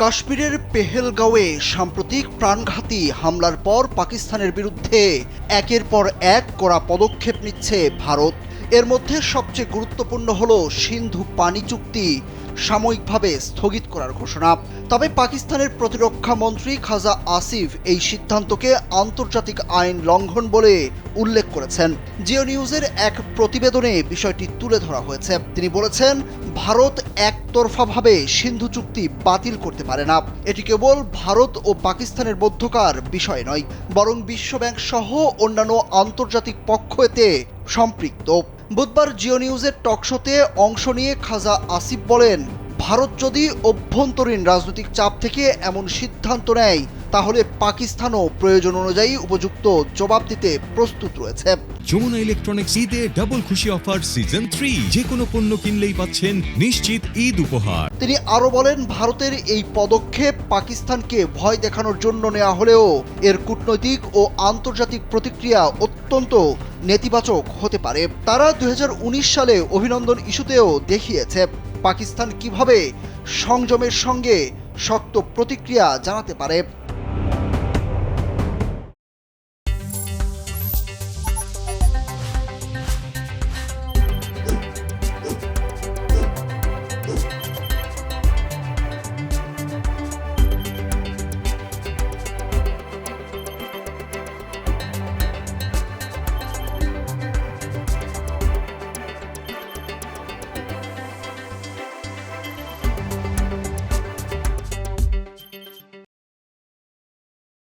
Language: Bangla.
কাশ্মীরের পেহেলগাঁওয়ে সাম্প্রতিক প্রাণঘাতী হামলার পর পাকিস্তানের বিরুদ্ধে একের পর এক কড়া পদক্ষেপ নিচ্ছে ভারত। এর মধ্যে সবচেয়ে গুরুত্বপূর্ণ হলো সিন্ধু পানি চুক্তি সাময়িকভাবে স্থগিত করার ঘোষণা। তবে পাকিস্তানের প্রতিরক্ষা মন্ত্রী খাজা আসিফ এই সিদ্ধান্তকে আন্তর্জাতিক আইন লঙ্ঘন বলে উল্লেখ করেছেন। জিও নিউজের এক প্রতিবেদনে বিষয়টি তুলে ধরা হয়েছে। তিনি বলেছেন, ভারত একতরফাভাবে সিন্ধু চুক্তি বাতিল করতে পারে না। এটি কেবল ভারত ও পাকিস্তানের মধ্যকার বিষয় নয়, বরং বিশ্বব্যাংক সহ অন্যান্য আন্তর্জাতিক পক্ষ এতে সম্পৃক্ত। বুধবার জিও নিউজের টকশোতে অংশ নিয়ে খাজা আসিফ বলেন, ভারত যদি অভ্যন্তরীণ রাজনৈতিক চাপ থেকে এমন সিদ্ধান্ত নেয়, তাহলে পাকিস্তানও প্রয়োজন অনুযায়ী উপযুক্ত জবাব দিতে প্রস্তুত রয়েছে। যমুনা ইলেকট্রনিক্স ঈদে ডাবল খুশি অফার সিজন 3, যে কোনো পণ্য কিনলেই পাচ্ছেন নিশ্চিত ঈদ উপহার। তিনি আরো বলেন, ভারতের এই পদক্ষেপ পাকিস্তানকে ভয় দেখানোর জন্য নেওয়া হলেও এর কূটনৈতিক ও আন্তর্জাতিক প্রতিক্রিয়া অত্যন্ত নেতিবাচক হতে পারে। তারা 2019 সালে অভিনন্দন ইস্যুতেও দেখিয়েছে পাকিস্তান কিভাবে সংযমের সঙ্গে শক্ত প্রতিক্রিয়া জানাতে পারে।